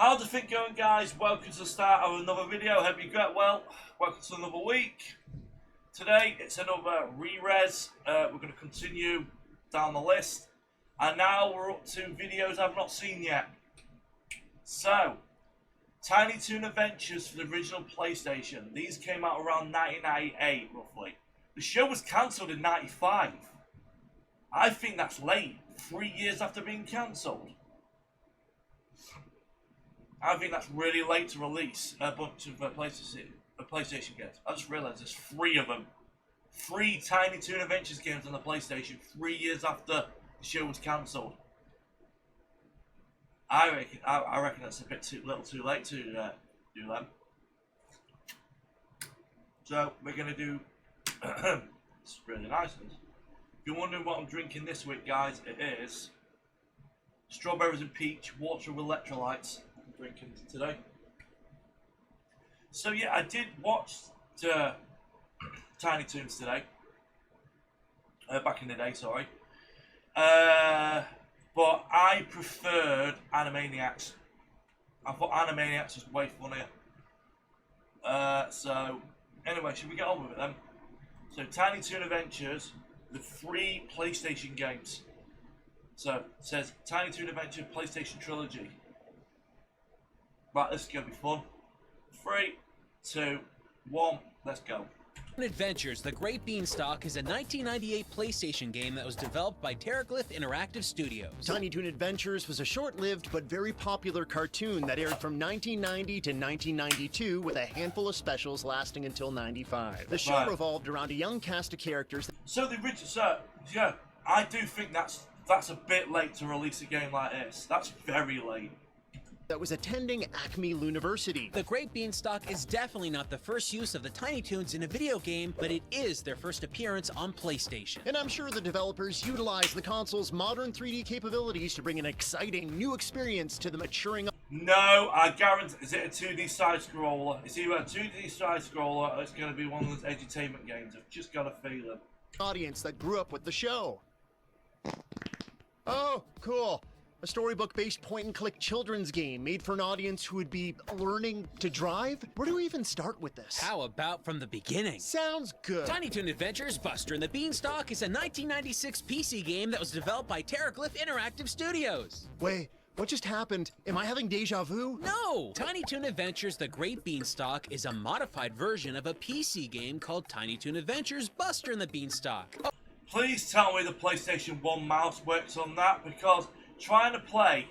How's the thing going, guys? Welcome to the start of another video. Hope you get well. Welcome to another week. Today it's another Rerez. We're going to continue down the list, and now we're up to videos I've not seen yet. So, Tiny Toon Adventures for the original PlayStation. These came out around 1998, roughly. The show was cancelled in '95. I think that's late. 3 years after being cancelled. I think that's really late to release a bunch of PlayStation games. I just realised there's 3 of them. 3 Tiny Toon Adventures games on the PlayStation 3 years after the show was cancelled. I reckon that's a bit too late to do them. So we're gonna do. It's really nice. If you're wondering what I'm drinking this week, guys, it is strawberries and peach water with electrolytes. I'm drinking today. So yeah, I did watch Tiny Toons today. Back in the day, sorry. But I preferred Animaniacs. I thought Animaniacs was way funnier. So anyway, should we get on with it then? So Tiny Toon Adventures, the 3 PlayStation games. So it says Tiny Toon Adventure PlayStation Trilogy. Right, this is going to be fun. 3, 2, 1, let's go. Adventures, The Great Beanstalk is a 1998 PlayStation game that was developed by Terraglyph Interactive Studios. Tiny Toon Adventures was a short-lived but very popular cartoon that aired from 1990 to 1992 with a handful of specials lasting until 95. The show revolved around a young cast of characters. So the original, so yeah, I do think that's a bit late to release a game like this. That's very late. That was attending Acme University. The Great Beanstalk is definitely not the first use of the Tiny Toons in a video game, but it is their first appearance on PlayStation. And I'm sure the developers utilized the console's modern 3D capabilities to bring an exciting new experience to the maturing. No, I guarantee. Is it a 2D side scroller? It's either a 2D side scroller or it's going to be one of those edutainment games. I've just got a feeling. Audience that grew up with the show. Oh, cool. A storybook-based point-and-click children's game made for an audience who would be learning to drive? Where do we even start with this? How about from the beginning? Sounds good. Tiny Toon Adventures Buster and the Beanstalk is a 1996 PC game that was developed by Terraglyph Interactive Studios. Wait, what just happened? Am I having deja vu? No! Tiny Toon Adventures The Great Beanstalk is a modified version of a PC game called Tiny Toon Adventures Buster and the Beanstalk. Please tell me the PlayStation 1 mouse works on that, because trying to play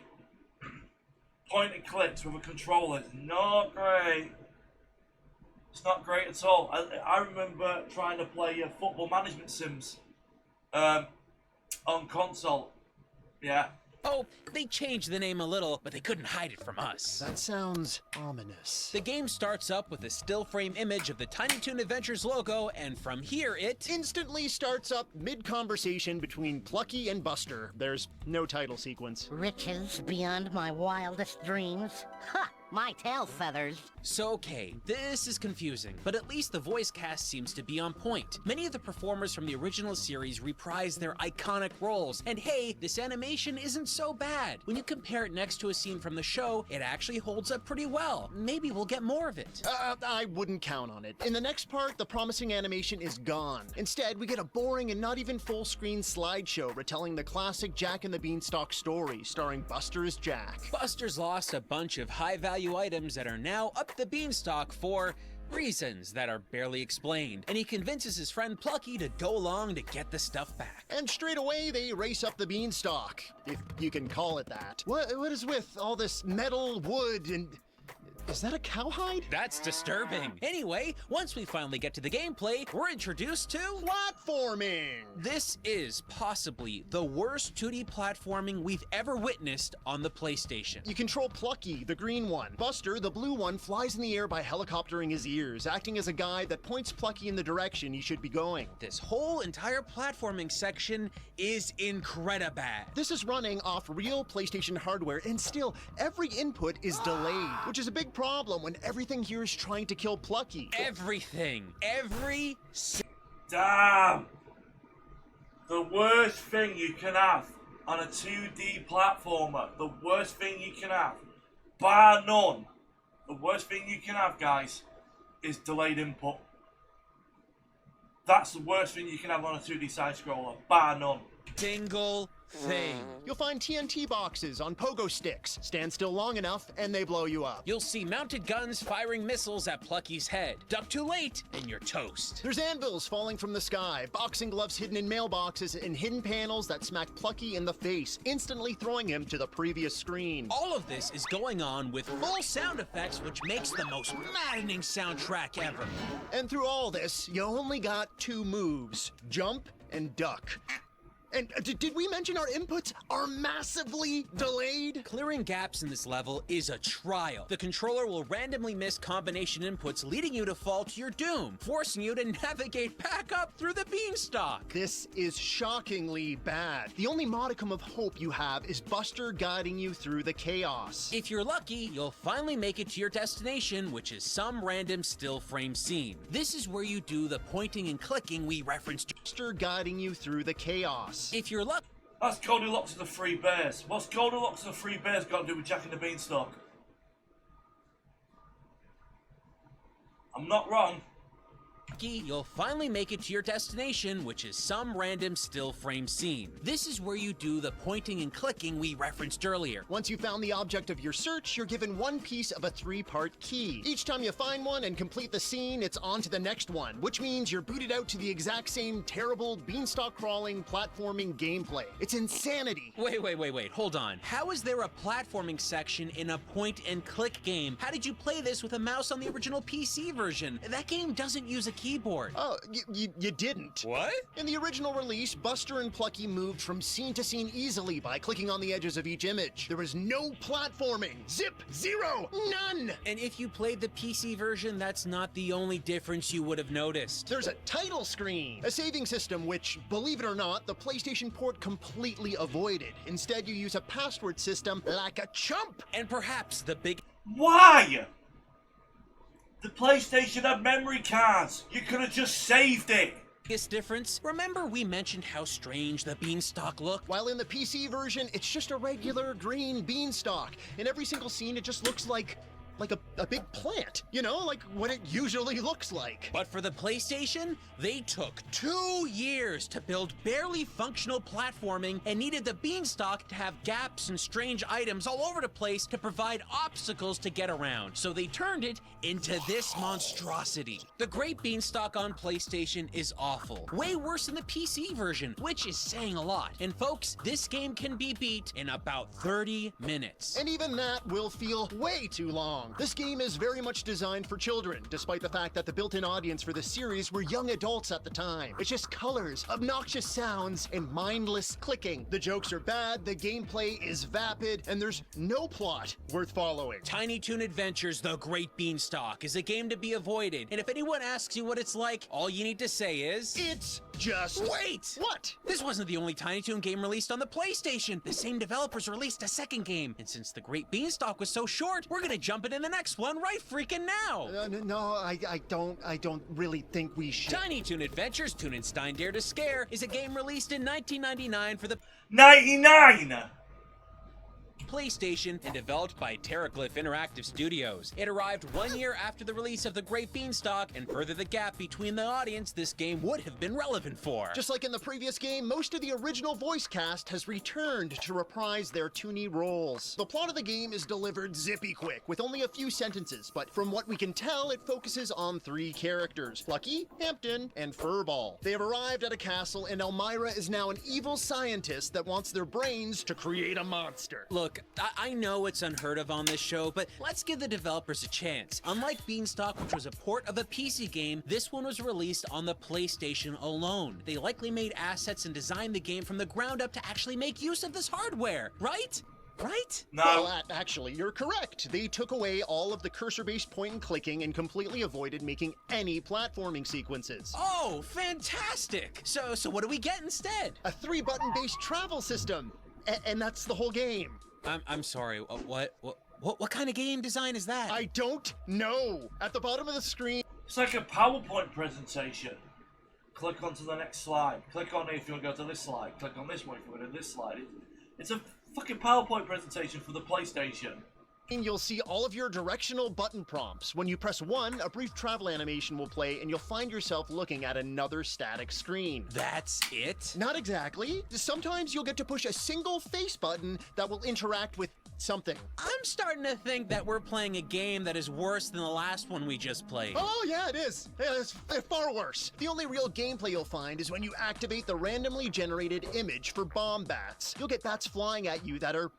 point and clicks with a controller is not great. It's not great at all. I remember trying to play football management sims on console. Yeah. Oh, they changed the name a little, but they couldn't hide it from us. That sounds ominous. The game starts up with a still frame image of the Tiny Toon Adventures logo, and from here it instantly starts up mid-conversation between Plucky and Buster. There's no title sequence. Riches beyond my wildest dreams. Ha! My tail feathers. So okay, this is confusing, but at least the voice cast seems to be on point. Many of the performers from the original series reprise their iconic roles, and hey, this animation isn't so bad. When you compare it next to a scene from the show, it actually holds up pretty well. Maybe we'll get more of it. I wouldn't count on it. In the next part, the promising animation is gone. Instead, we get a boring and not even full-screen slideshow retelling the classic Jack and the Beanstalk story, starring Buster as Jack. Buster's lost a bunch of high-value items that are now up the beanstalk for reasons that are barely explained, and he convinces his friend Plucky to go along to get the stuff back. And straight away they race up the beanstalk, if you can call it that. What is with all this metal, wood, and is that a cowhide? That's disturbing. Anyway, once we finally get to the gameplay, we're introduced to platforming. This is possibly the worst 2D platforming we've ever witnessed on the PlayStation. You control Plucky, the green one. Buster, the blue one, flies in the air by helicoptering his ears, acting as a guide that points Plucky in the direction he should be going. This whole entire platforming section is incredible. This is running off real PlayStation hardware, and still, every input is delayed, which is a big problem when everything here is trying to kill Plucky. Everything. Damn! The worst thing you can have on a 2D platformer. The worst thing you can have. bar none, the worst thing you can have, guys, is delayed input. That's the worst thing you can have on a 2D side scroller, bar none. Single thing. You'll find TNT boxes on pogo sticks. Stand still long enough and they blow you up. You'll see mounted guns firing missiles at Plucky's head. Duck too late, and you're toast. There's anvils falling from the sky, boxing gloves hidden in mailboxes, and hidden panels that smack Plucky in the face, instantly throwing him to the previous screen. All of this is going on with full sound effects, which makes the most maddening soundtrack ever. And through all this, you only got 2 moves, jump and duck. And did we mention our inputs are massively delayed? Clearing gaps in this level is a trial. The controller will randomly miss combination inputs, leading you to fall to your doom, forcing you to navigate back up through the beanstalk. This is shockingly bad. The only modicum of hope you have is Buster guiding you through the chaos. If you're lucky, you'll finally make it to your destination, which is some random still frame scene. This is where you do the pointing and clicking we referenced. Buster guiding you through the chaos. If you're lucky, That's Goldilocks and the Three Bears. What's Goldilocks and the Three Bears got to do with Jack and the Beanstalk? I'm not wrong. you'll finally make it to your destination, which is some random still frame scene. This is where you do the pointing and clicking we referenced earlier. Once you've found the object of your search, you're given one piece of a 3-part key. Each time you find one and complete the scene, it's on to the next one, which means you're booted out to the exact same terrible beanstalk crawling, platforming gameplay. It's insanity. Wait, hold on. How is there a platforming section in a point and click game? How did you play this with a mouse on the original PC version? That game doesn't use a keyboard. Oh, you didn't. What? In the original release, Buster and Plucky moved from scene to scene easily by clicking on the edges of each image. There was no platforming. Zip, zero, none. And if you played the PC version, that's not the only difference you would have noticed. There's a title screen, a saving system which, believe it or not, the PlayStation port completely avoided. Instead, you use a password system like a chump. And perhaps the big Why? The PlayStation had memory cards. You could have just saved it. biggest difference, remember we mentioned how strange the beanstalk looked? While in the PC version, it's just a regular green beanstalk. In every single scene, it just looks like a big plant, you know, like what it usually looks like. But for the PlayStation, they took 2 years to build barely functional platforming and needed the beanstalk to have gaps and strange items all over the place to provide obstacles to get around. So they turned it into this monstrosity. The Great Beanstalk on PlayStation is awful. Way worse than the PC version, which is saying a lot. And folks, this game can be beat in about 30 minutes. And even that will feel way too long. This game is very much designed for children, despite the fact that the built-in audience for this series were young adults at the time. It's just colors, obnoxious sounds, and mindless clicking. The jokes are bad, the gameplay is vapid, and there's no plot worth following. Tiny Toon Adventures The Great Beanstalk is a game to be avoided, and if anyone asks you what it's like, all you need to say is... It's just... Wait! What? This wasn't the only Tiny Toon game released on the PlayStation. The same developers released a second game, and since The Great Beanstalk was so short, we're gonna jump it in the next one right freaking now! No, I don't really think we should. Tiny Toon Adventures Toon and Stein Dare to Scare is a game released in 1999 for the 99! PlayStation and developed by Terraglyph Interactive Studios. It arrived 1 year after the release of The Great Beanstalk and furthered the gap between the audience this game would have been relevant for. Just like in the previous game, most of the original voice cast has returned to reprise their toony roles. The plot of the game is delivered zippy quick, with only a few sentences, but from what we can tell, it focuses on 3 characters, Plucky, Hampton, and Furball. They have arrived at a castle, and Elmira is now an evil scientist that wants their brains to create a monster. Look, I know it's unheard of on this show, but let's give the developers a chance. Unlike Beanstalk, which was a port of a PC game, this one was released on the PlayStation alone. They likely made assets and designed the game from the ground up to actually make use of this hardware, right? Right? No. Well, actually, you're correct. They took away all of the cursor-based point and clicking and completely avoided making any platforming sequences. Oh, fantastic! So what do we get instead? A 3-button-based travel system, and that's the whole game. I'm sorry. What kind of game design is that? I don't know. At the bottom of the screen. It's like a PowerPoint presentation. Click onto the next slide. Click on it if you want to go to this slide. Click on this one if you want to go to this slide. It's a fucking PowerPoint presentation for the PlayStation. You'll see all of your directional button prompts. When you press 1, a brief travel animation will play and you'll find yourself looking at another static screen. That's it? Not exactly. Sometimes you'll get to push a single face button that will interact with something. I'm starting to think that we're playing a game that is worse than the last one we just played. Oh yeah, it is. Yeah, it's far worse. The only real gameplay you'll find is when you activate the randomly generated image for bomb bats. You'll get bats flying at you that are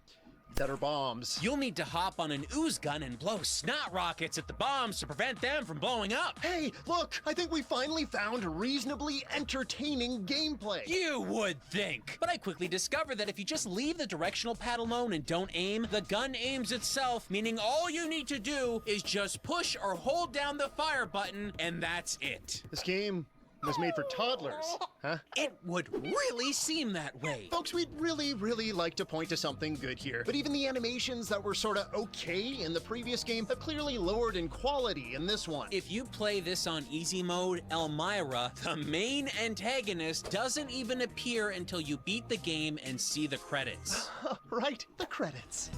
bombs. You'll need to hop on an ooze gun and blow snot rockets at the bombs to prevent them from blowing up. Hey, look, I think we finally found reasonably entertaining gameplay. You would think. But I quickly discovered that if you just leave the directional pad alone and don't aim, the gun aims itself, meaning all you need to do is just push or hold down the fire button, and that's it. This game was made for toddlers, huh? It would really seem that way. Folks, we'd really like to point to something good here, but even the animations that were sorta okay in the previous game have clearly lowered in quality in this one. If you play this on easy mode, Elmira, the main antagonist, doesn't even appear until you beat the game and see the credits. Right, the credits.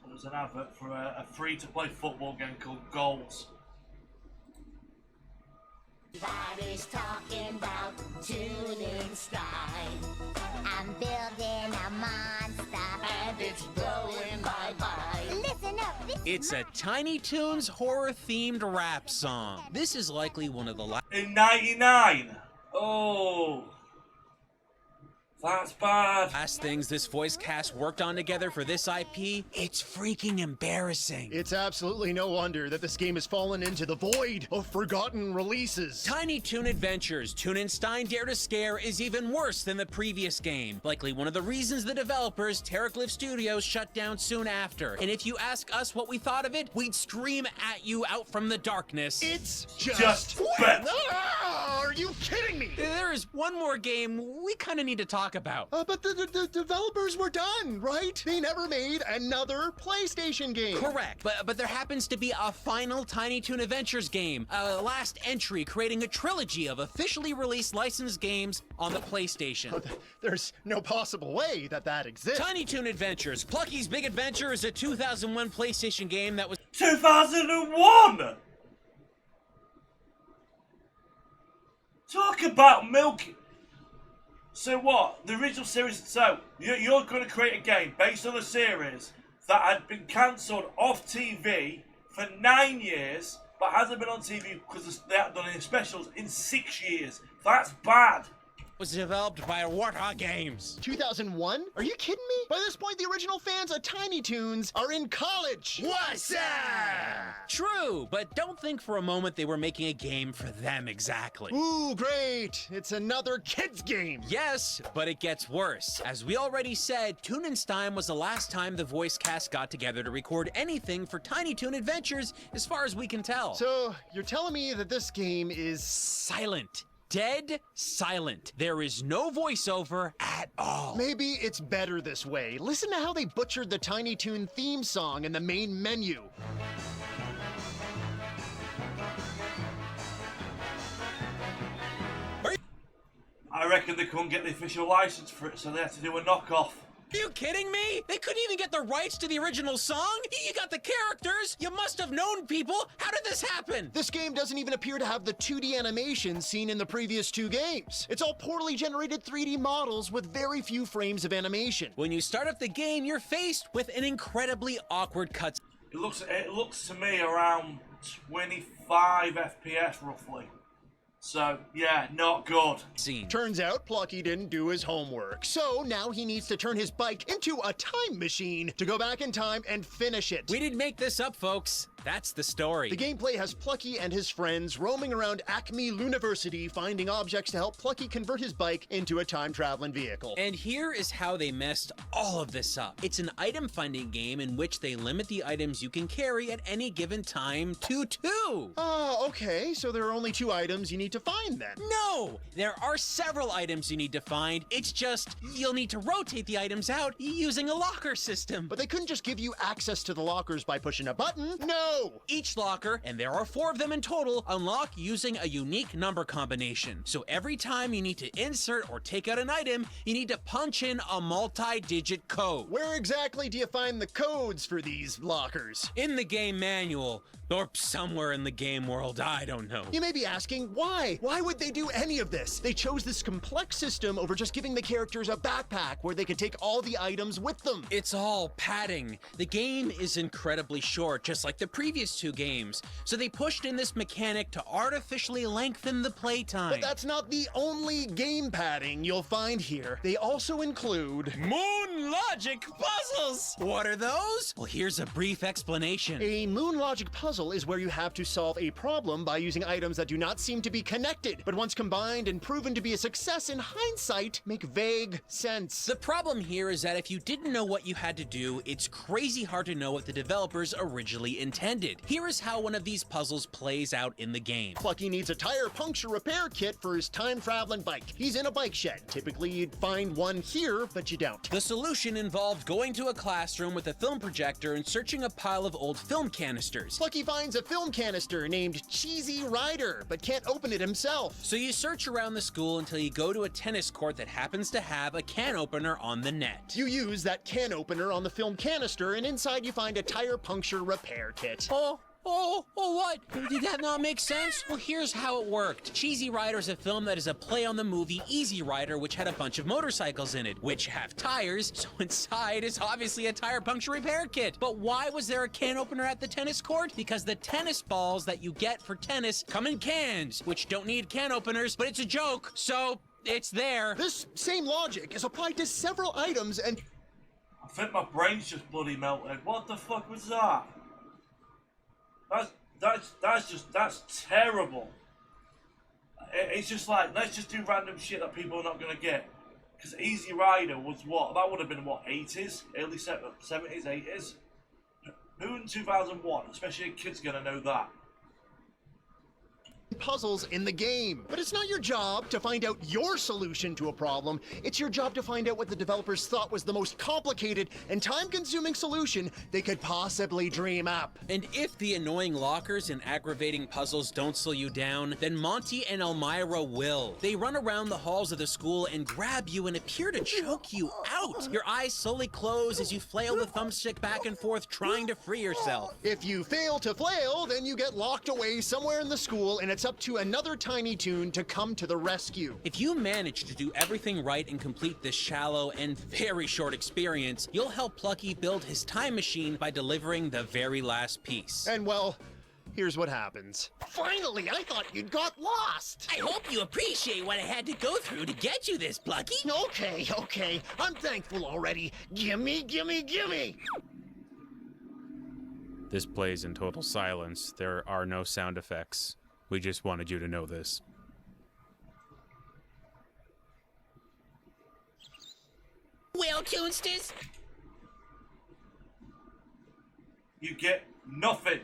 There's an advert for a free-to-play football game called Goals. Everybody's talking about tuning style. I'm building a monster. And it's going bye-bye. Listen up, It's a Tiny Toons horror-themed rap song. This is likely one of the last... In '99. Oh, that's bad. last things this voice cast worked on together for this IP. It's freaking embarrassing. It's absolutely no wonder that this game has fallen into the void of forgotten releases. Tiny Toon Adventures, Toon and Stein Dare to Scare is even worse than the previous game. Likely one of the reasons the developers, Terraglyph Studios, shut down soon after. And if you ask us what we thought of it, we'd scream at you out from the darkness. It's Just bad. Ah, are you kidding me? There is one more game we kind of need to talk about. But the developers were done, right? They never made another PlayStation game. Correct, but there happens to be a final Tiny Toon Adventures game, a last entry creating a trilogy of officially released licensed games on the PlayStation. There's no possible way that exists. Tiny Toon Adventures, Plucky's Big Adventure is a 2001 PlayStation game that was 2001. Talk about milk. So what? The original series. So you're going to create a game based on a series that had been cancelled off TV for 9 years, but hasn't been on TV because they haven't done any specials in 6 years. That's bad. was developed by Warthog Games. 2001? Are you kidding me? By this point, the original fans of Tiny Toons are in college. What's that? True, but don't think for a moment they were making a game for them exactly. Ooh, great. It's another kids game. Yes, but it gets worse. As we already said, Toon and Stein was the last time the voice cast got together to record anything for Tiny Toon Adventures, as far as we can tell. So, you're telling me that this game is Silent. Dead silent. There is no voiceover at all. Maybe it's better this way. Listen to how they butchered the Tiny Toon theme song in the main menu. I reckon they couldn't get the official license for it, so they had to do a knockoff. Are you kidding me? They couldn't even get the rights to the original song? You got the characters. You must have known people. How did this happen? This game doesn't even appear to have the 2D animation seen in the previous two games. It's all poorly generated 3D models with very few frames of animation. When you start up the game, you're faced with an incredibly awkward cut. It looks to me around 25 FPS roughly. So, yeah, not good. Scene. Turns out Plucky didn't do his homework, so now he needs to turn his bike into a time machine to go back in time and finish it. We didn't make this up, folks. That's the story. The gameplay has Plucky and his friends roaming around Acme University finding objects to help Plucky convert his bike into a time-traveling vehicle. And here is how they messed all of this up. It's an item finding game in which they limit the items you can carry at any given time to 2. Oh, okay, so there are only 2 items you need to find then. No! There are several items you need to find. It's just, you'll need to rotate the items out using a locker system. But they couldn't just give you access to the lockers by pushing a button. No, go! Each locker, and there are 4 of them in total, unlock using a unique number combination. So every time you need to insert or take out an item, you need to punch in a multi-digit code. Where exactly do you find the codes for these lockers? In the game manual, or somewhere in the game world, I don't know. You may be asking, why? Why would they do any of this? They chose this complex system over just giving the characters a backpack where they could take all the items with them. It's all padding. The game is incredibly short, just like the previous 2 games. So they pushed in this mechanic to artificially lengthen the playtime. But that's not the only game padding you'll find here. They also include Moon Logic puzzles! What are those? Well, here's a brief explanation. a moon logic puzzle is where you have to solve a problem by using items that do not seem to be connected, but once combined and proven to be a success in hindsight, make vague sense. The problem here is that if you didn't know what you had to do, it's crazy hard to know what the developers originally intended. Here is how one of these puzzles plays out in the game. Plucky needs a tire puncture repair kit for his time-traveling bike. He's in a bike shed. Typically, you'd find one here, but you don't. The solution involved going to a classroom with a film projector and searching a pile of old film canisters. Plucky finds a film canister named Cheesy Rider, but can't open it himself. So you search around the school until you go to a tennis court that happens to have a can opener on the net. You use that can opener on the film canister, and inside you find a tire puncture repair kit. Oh, what? Did that not make sense? Well, here's how it worked. Cheesy Rider is a film that is a play on the movie Easy Rider, which had a bunch of motorcycles in it, which have tires, so inside is obviously a tire puncture repair kit. But why was there a can opener at the tennis court? Because the tennis balls that you get for tennis come in cans, which don't need can openers, but it's a joke, so it's there. This same logic is applied to several items, and I think my brain's just bloody melted. What the fuck was that? That's terrible. It's just like, let's just do random shit that people are not gonna get. Because Easy Rider was what? That would have been what, 80s? Early 70s, 80s? Who in 2001, especially a kid's gonna know that? puzzles in the game. But it's not your job to find out your solution to a problem. It's your job to find out what the developers thought was the most complicated and time-consuming solution they could possibly dream up. And if the annoying lockers and aggravating puzzles don't slow you down, then Monty and Elmira will. They run around the halls of the school and grab you and appear to choke you out. Your eyes slowly close as you flail the thumbstick back and forth trying to free yourself. If you fail to flail, then you get locked away somewhere in the school, and it's up to another Tiny Toon to come to the rescue. If you manage to do everything right and complete this shallow and very short experience, you'll help Plucky build his time machine by delivering the very last piece. And well, here's what happens. Finally, I thought you'd got lost. I hope you appreciate what I had to go through to get you this, Plucky. Okay. I'm thankful already. Gimme. This plays in total silence. There are no sound effects. We just wanted you to know this. Well, Toonsters, You get nothing.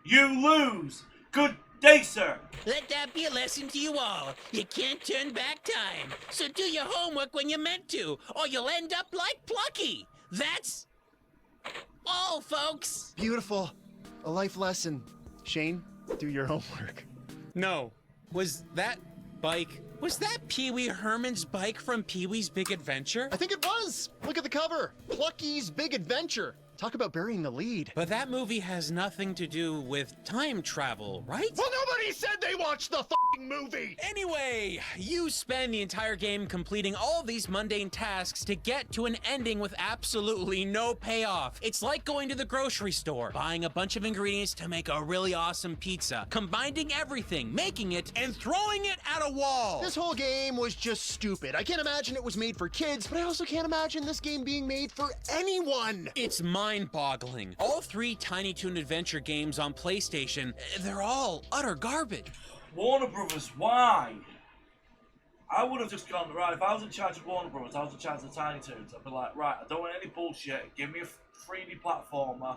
You lose. Good day, sir. let that be a lesson to you all. You can't turn back time. So do your homework when you're meant to, or you'll end up like Plucky. That's all, folks. Beautiful. A life lesson. Shane, do your homework. No. Was that Pee-wee Herman's bike from Pee-wee's Big Adventure? I think it was. Look at the cover. Plucky's Big Adventure. Talk about burying the lead. But that movie has nothing to do with time travel, right? Well, nobody said they watched the f***ing movie. Anyway, you spend the entire game completing all of these mundane tasks to get to an ending with absolutely no payoff. It's like going to the grocery store, buying a bunch of ingredients to make a really awesome pizza, combining everything, making it, and throwing it at a wall. This whole game was just stupid. I can't imagine it was made for kids, but I also can't imagine this game being made for anyone. It's mind-boggling. All 3 Tiny Toon Adventure games on PlayStation, they're all utter garbage. Warner Brothers, why? I would have just gone, right, if I was in charge of Warner Brothers, I was in charge of Tiny Toons, I'd be like, right, I don't want any bullshit, give me a 3D platformer.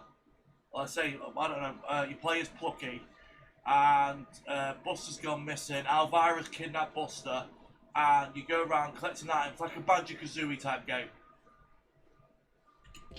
Let's say, I don't know, you play as Plucky, and Buster's gone missing, Elvira's kidnapped Buster, and you go around collecting items, like a Banjo-Kazooie type game.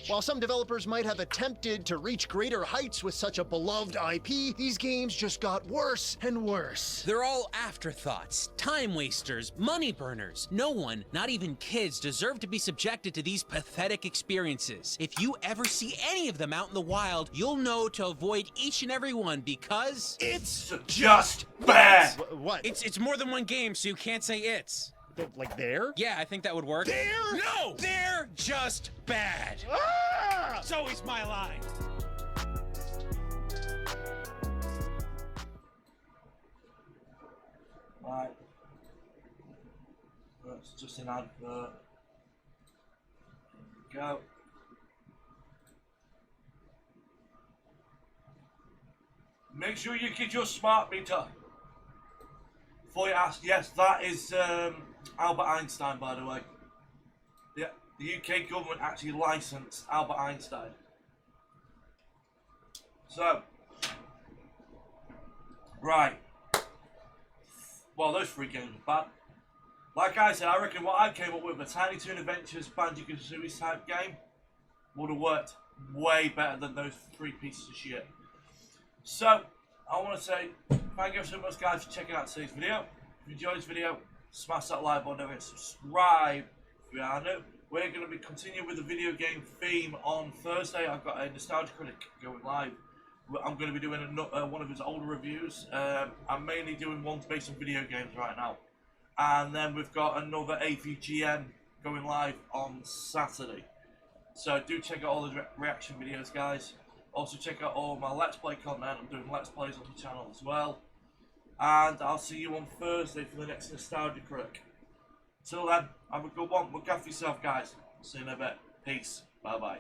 While some developers might have attempted to reach greater heights with such a beloved IP, these games just got worse and worse. They're all afterthoughts, time wasters, money burners. No one, not even kids, deserve to be subjected to these pathetic experiences. If you ever see any of them out in the wild, you'll know to avoid each and every one because It's just bad. What? it's more than one game, so you can't say it's. Like there? Yeah, I think that would work. There? No! They're just bad! Ah! It's always my line. Right. That's just an advert. There we go. Make sure you get your smart meter. Before you ask, yes, that is Albert Einstein, by the way. Yeah, the UK government actually licensed Albert Einstein. So, right. Well, those three games are bad. Like I said, I reckon what I came up with, a Tiny Toon Adventures Banjo-Kazooie type game, would have worked way better than those three pieces of shit. So, I want to say thank you so much, guys, for checking out today's video. If you enjoyed this video, smash that like button and subscribe if you are new. We're going to be continuing with the video game theme on Thursday. I've got a Nostalgia Critic going live. I'm going to be doing one of his older reviews. I'm mainly doing ones based on video games right now. And then we've got another AVGN going live on Saturday. So do check out all the reaction videos, guys. Also check out all my Let's Play content. I'm doing Let's Plays on the channel as well. And I'll see you on Thursday for the next Nostalgia Critic. Till then, have a good one. Look after yourself, guys. See you in a bit. Peace. Bye-bye.